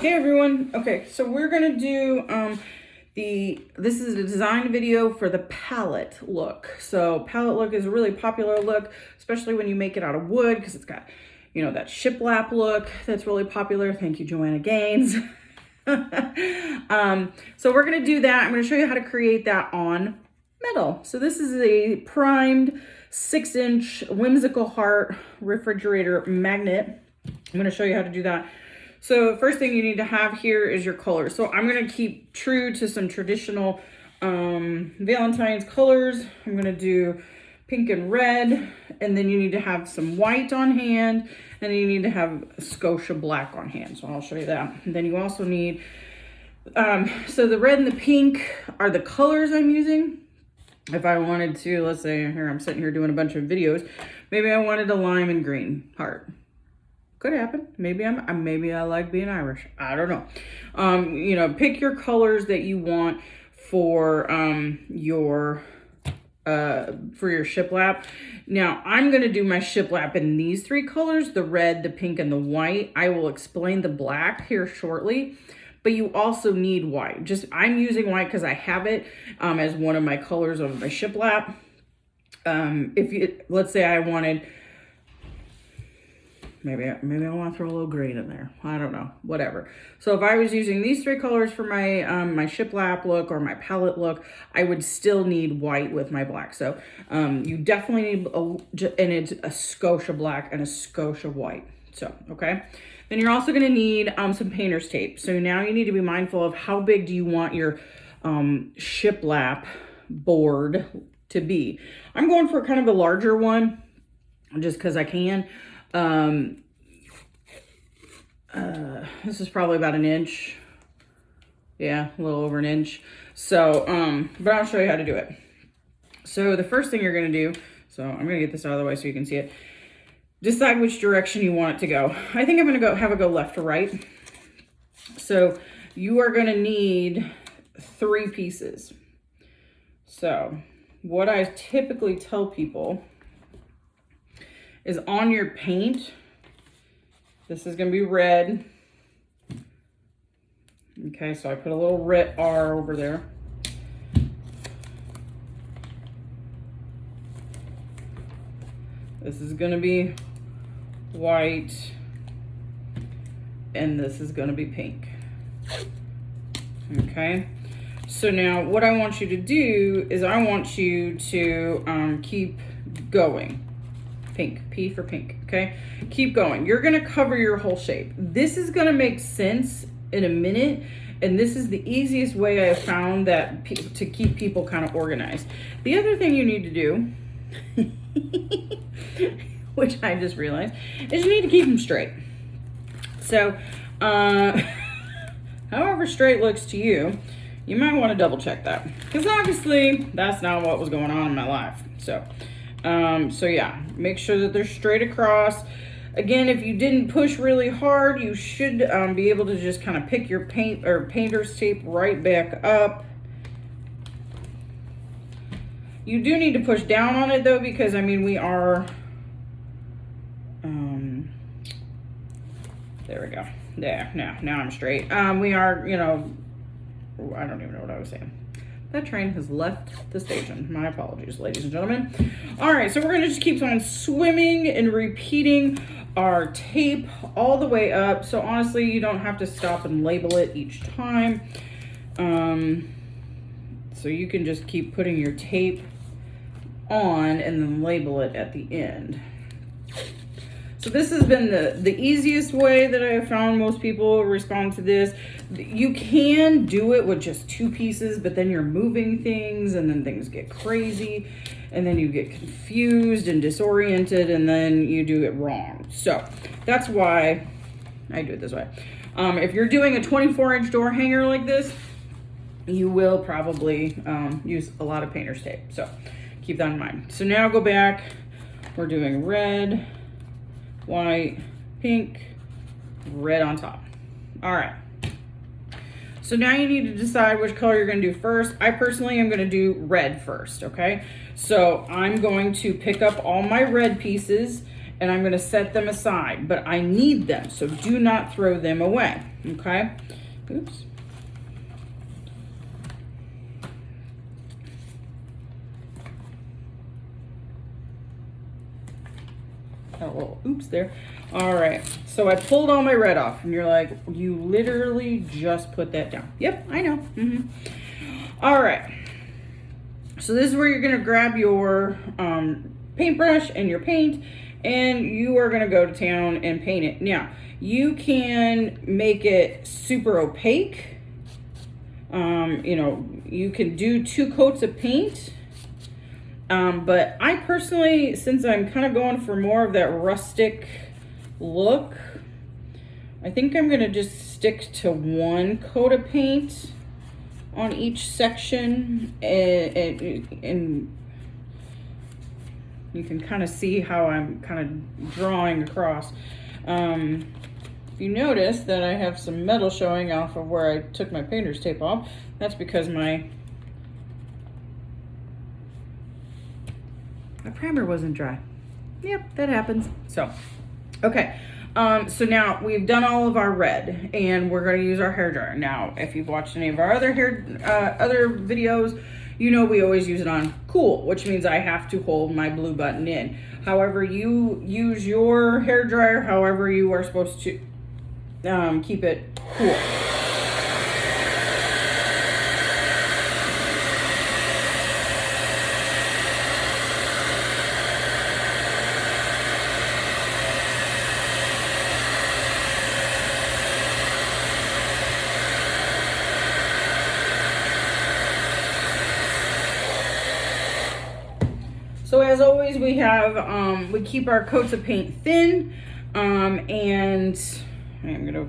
Hey everyone. Okay, so we're gonna do this is a design video for the palette look. So palette look is a really popular look, especially when you make it out of wood, because it's got, you know, that shiplap look that's really popular. Thank you, Joanna Gaines. So we're gonna do that. I'm gonna show you how to create that on metal. So this is a primed 6-inch whimsical heart refrigerator magnet. I'm gonna show you how to do that. So first thing you need to have here is your color. So I'm going to keep true to some traditional Valentine's colors. I'm going to do pink and red, and then you need to have some white on hand, and then you need to have Scotia black on hand. So I'll show you that. And then you also need, so the red and the pink are the colors I'm using. If I wanted to, let's say here, I'm sitting here doing a bunch of videos. Maybe I wanted a lime and green heart. Could happen. Maybe maybe I like being Irish. I don't know. You know, pick your colors that you want for your shiplap. Now, I'm going to do my shiplap in these 3 colors, the red, the pink, and the white. I will explain the black here shortly, but you also need white. I'm using white because I have it as one of my colors of my shiplap. Let's say I wanted, maybe I want to throw a little green in there. I don't know, whatever. So if I was using these 3 colors for my my shiplap look or my palette look, I would still need white with my black. So you definitely need, and it's a Scotia black and a Scotia white. So, okay. Then you're also gonna need some painter's tape. So now you need to be mindful of how big do you want your shiplap board to be. I'm going for kind of a larger one just because I can. This is probably about 1 inch. Yeah, a little over 1 inch. So, but I'll show you how to do it. So the first thing you're going to do, so I'm going to get this out of the way so you can see it. Decide which direction you want it to go. I think I'm going to have it go left to right. So you are going to need 3 pieces. So what I typically tell people is on your paint, this is going to be red. Okay, so I put a little red R over there. This is going to be white, and this is going to be pink. Okay, so now what I want you to do is I want you to keep going. Pink, P for pink, okay? Keep going. You're gonna cover your whole shape. This is gonna make sense in a minute, and this is the easiest way I have found that to keep people kind of organized. The other thing you need to do, which I just realized, is you need to keep them straight. So, however straight looks to you, you might want to double check that, because obviously that's not what was going on in my life. So yeah, make sure that they're straight across. Again, if you didn't push really hard, you should be able to just kind of pick your paint or painter's tape right back up. You do need to push down on it though, because I mean, we are, there we go. There, now I'm straight. We are, you know, I don't even know what I was saying. That train has left the station. My apologies, ladies and gentlemen. All right, so we're gonna just keep on swimming and repeating our tape all the way up. So honestly, you don't have to stop and label it each time. So you can just keep putting your tape on and then label it at the end. So this has been the easiest way that I have found most people respond to this. You can do it with just 2 pieces, but then you're moving things and then things get crazy and then you get confused and disoriented and then you do it wrong. So that's why I do it this way. If you're doing a 24-inch door hanger like this, you will probably use a lot of painter's tape. So keep that in mind. So now go back. We're doing red, white, pink, red on top. All right. So now you need to decide which color you're going to do first. I personally am going to do red first, okay? So I'm going to pick up all my red pieces and I'm gonna set them aside, but I need them, so do not throw them away, okay? Oops. Oh, well, oops there. All right, so I pulled all my red off, and you're like, you literally just put that down. Yep, I know. All right, so this is where you're gonna grab your paintbrush and your paint, and you are gonna go to town and paint it. Now, you can make it super opaque. You know, you can do 2 coats of paint. But I personally, since I'm kind of going for more of that rustic look, I think I'm going to just stick to 1 coat of paint on each section, and you can kind of see how I'm kind of drawing across. If you notice that I have some metal showing off of where I took my painter's tape off, that's because my primer wasn't dry. Yep, that happens. So, okay. So now we've done all of our red, and we're going to use our hairdryer. Now, if you've watched any of our other other videos, you know we always use it on cool, which means I have to hold my blue button in. However, you use your hairdryer, however you are supposed to keep it cool. So as always, we have, we keep our coats of paint thin, and I'm gonna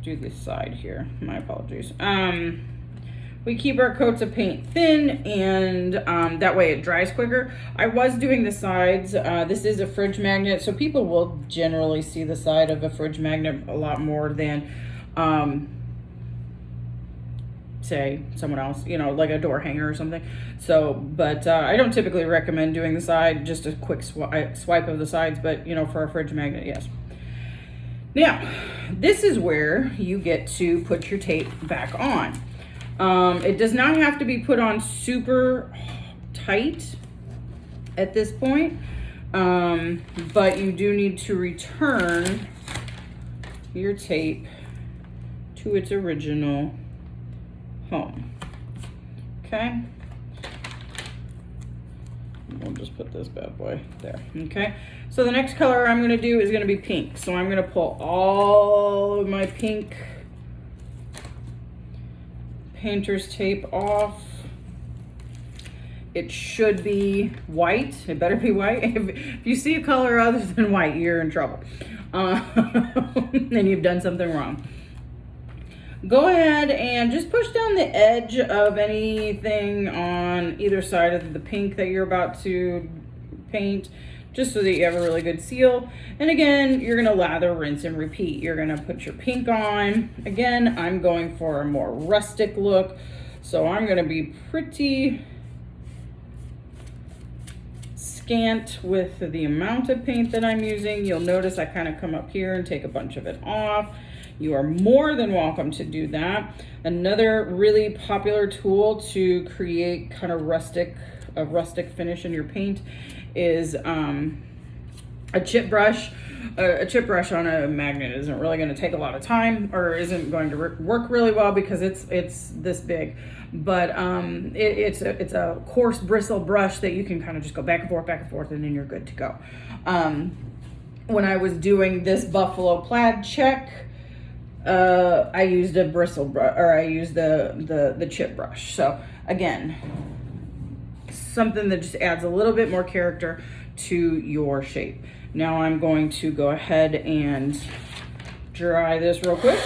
do this side here, my apologies. We keep our coats of paint thin, and that way it dries quicker. I was doing the sides. This is a fridge magnet, so people will generally see the side of a fridge magnet a lot more than say someone else, you know, like a door hanger or something. So, but I don't typically recommend doing the side, just a quick swipe of the sides, but you know, for a fridge magnet, yes. Now, this is where you get to put your tape back on. It does not have to be put on super tight at this point, but you do need to return your tape to its original home. Okay, we'll just put this bad boy there. Okay, so the next color I'm going to do is going to be pink. So I'm going to pull all of my pink painter's tape off. It should be white. It better be white. If you see a color other than white, you're in trouble. And you've done something wrong. Go ahead and just push down the edge of anything on either side of the pink that you're about to paint, just so that you have a really good seal. And again, you're gonna lather, rinse, and repeat. You're gonna put your pink on. Again, I'm going for a more rustic look, so I'm gonna be pretty scant with the amount of paint that I'm using. You'll notice I kind of come up here and take a bunch of it off. You are more than welcome to do that. Another really popular tool to create kind of a rustic finish in your paint is a chip brush. A chip brush on a magnet isn't really going to take a lot of time, or isn't going to work really well because it's this big. But it's a coarse bristle brush that you can kind of just go back and forth, and then you're good to go. When I was doing this buffalo plaid check, I used a bristle brush, or I used the chip brush. So again, something that just adds a little bit more character to your shape. Now I'm going to go ahead and dry this real quick.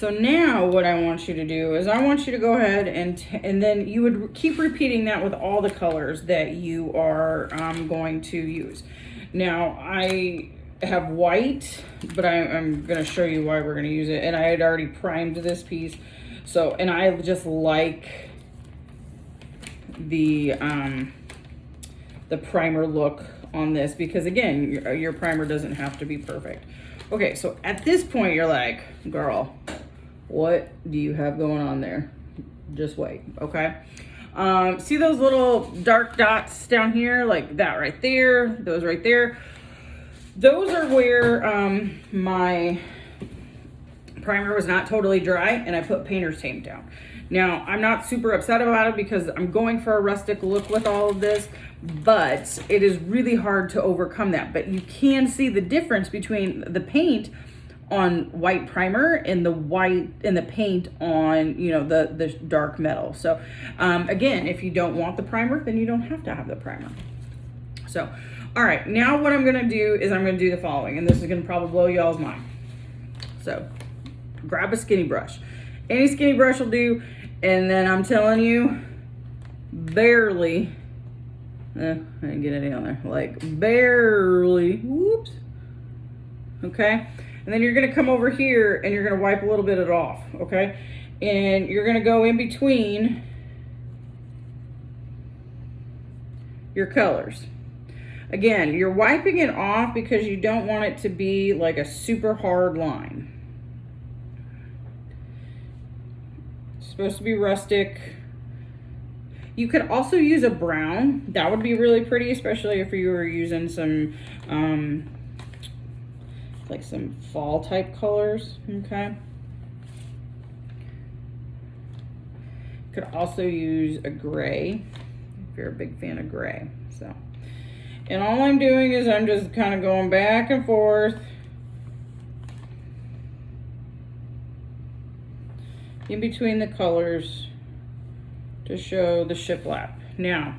So now what I want you to do is I want you to go ahead and then you would keep repeating that with all the colors that you are going to use. Now I have white, but I'm going to show you why we're going to use it. And I had already primed this piece. So, and I just like the primer look on this because again, your primer doesn't have to be perfect. Okay, so at this point you're like, girl, what do you have going on there? Just wait, okay? See those little dark dots down here? Like that right there, those right there. Those are where my primer was not totally dry and I put painter's tape down. Now, I'm not super upset about it because I'm going for a rustic look with all of this, but it is really hard to overcome that. But you can see the difference between the paint on white primer and the paint on, you know, the dark metal. So again, if you don't want the primer, then you don't have to have the primer. So, all right, now what I'm gonna do is I'm gonna do the following, and this is gonna probably blow y'all's mind. So grab a skinny brush. Any skinny brush will do, and then I'm telling you, barely, I didn't get any on there, like barely, whoops, okay? And then you're gonna come over here and you're gonna wipe a little bit of it off, okay? And you're gonna go in between your colors. Again, you're wiping it off because you don't want it to be like a super hard line. It's supposed to be rustic. You could also use a brown. That would be really pretty, especially if you were using some like some fall type colors, okay? You could also use a gray if you're a big fan of gray. So, and all I'm doing is I'm just kind of going back and forth in between the colors to show the shiplap. Now,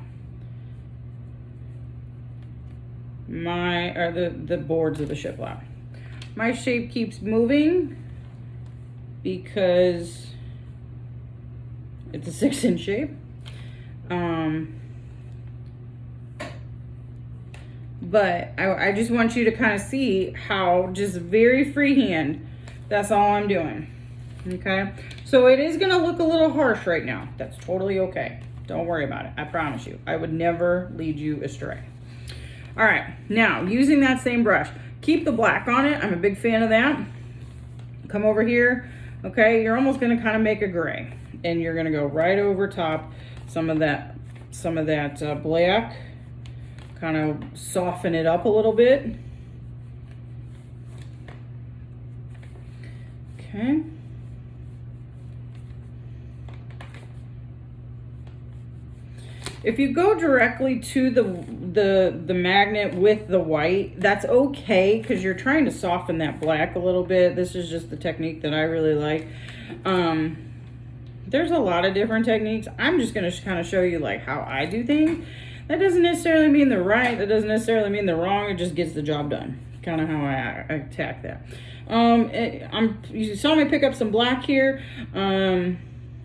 the boards of the shiplap. My shape keeps moving because it's a 6-inch shape. But I just want you to kind of see how just very freehand, that's all I'm doing, okay? So it is gonna look a little harsh right now. That's totally okay. Don't worry about it, I promise you. I would never lead you astray. All right, now using that same brush, keep the black on it. I'm a big fan of that. Come over here, okay? You're almost gonna kind of make a gray, and you're gonna go right over top some of that black, kind of soften it up a little bit. Okay. If you go directly to the magnet with the white, that's okay because you're trying to soften that black a little bit. This is just the technique that I really like. There's a lot of different techniques. I'm just going to kind of show you like how I do things. That doesn't necessarily mean the right. That doesn't necessarily mean the wrong. It just gets the job done. Kind of how I attack that. You saw me pick up some black here.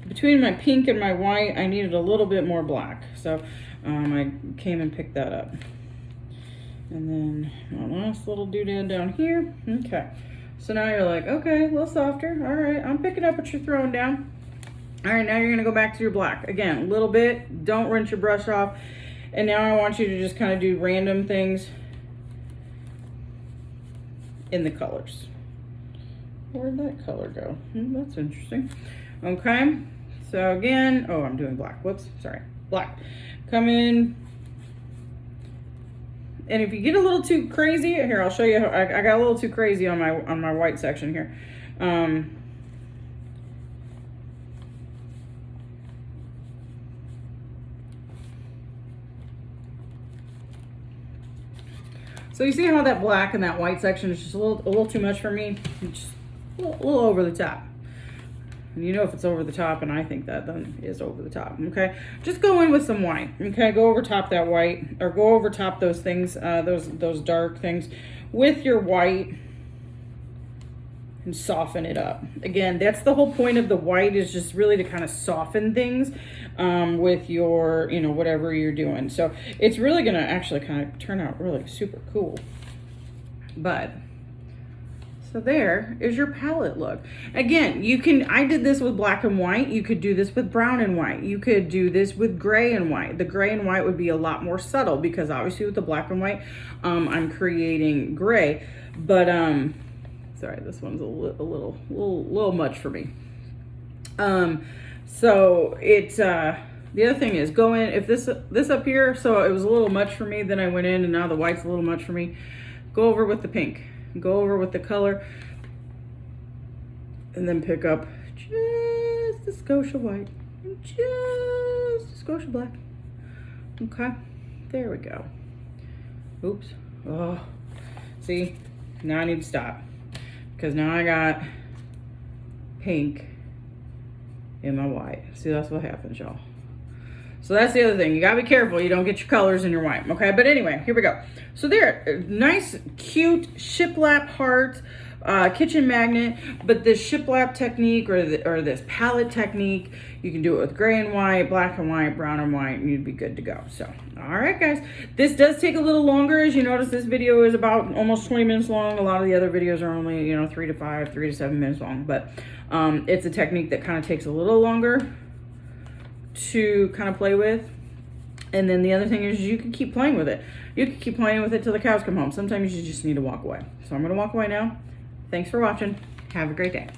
Between my pink and my white, I needed a little bit more black. So I came and picked that up. And then my last little doodad down here. Okay. So now you're like, okay, a little softer. All right, I'm picking up what you're throwing down. All right, now you're gonna go back to your black. Again, a little bit, don't rinse your brush off. And now I want you to just kind of do random things in the colors. Where'd that color go? That's interesting. Okay, so again, oh, I'm doing black. Whoops, sorry, black. Come in, and if you get a little too crazy, here I'll show you. How, I got a little too crazy on my white section here. So you see how that black and that white section is just a little too much for me? It's just a little over the top. And you know if it's over the top, and I think that then is over the top, okay? Just go in with some white, okay? Go over top that white, or go over top those things, those dark things with your white. and soften it up. Again, that's the whole point of the white, is just really to kind of soften things with your, you know, whatever you're doing. So it's really gonna actually kind of turn out really super cool. But so there is your palette look. Again, you can, I did this with black and white. You could do this with brown and white. You could do this with gray and white. The gray and white would be a lot more subtle because obviously with the black and white, I'm creating gray. But sorry, this one's a little much for me. So it's the other thing is, go in, if this up here, so it was a little much for me, then I went in and now the white's a little much for me. Go over with the pink. Go over with the color and then pick up just a Scotia white and just a Scotia black. Okay, there we go. Oops. Oh, see, now I need to stop because now I got pink in my white. See, that's what happens, y'all. So that's the other thing. You gotta be careful you don't get your colors in your white, okay? But anyway, here we go. So there, nice, cute shiplap heart, kitchen magnet. But this shiplap technique or this palette technique, you can do it with gray and white, black and white, brown and white, and you'd be good to go. So, all right, guys. This does take a little longer. As you notice, this video is about almost 20 minutes long. A lot of the other videos are only, you know, 3 to 7 minutes long. But it's a technique that kind of takes a little longer to kind of play with. And then the other thing is you can keep playing with it. You can keep playing with it till the cows come home. Sometimes you just need to walk away. So I'm going to walk away now. Thanks for watching. Have a great day.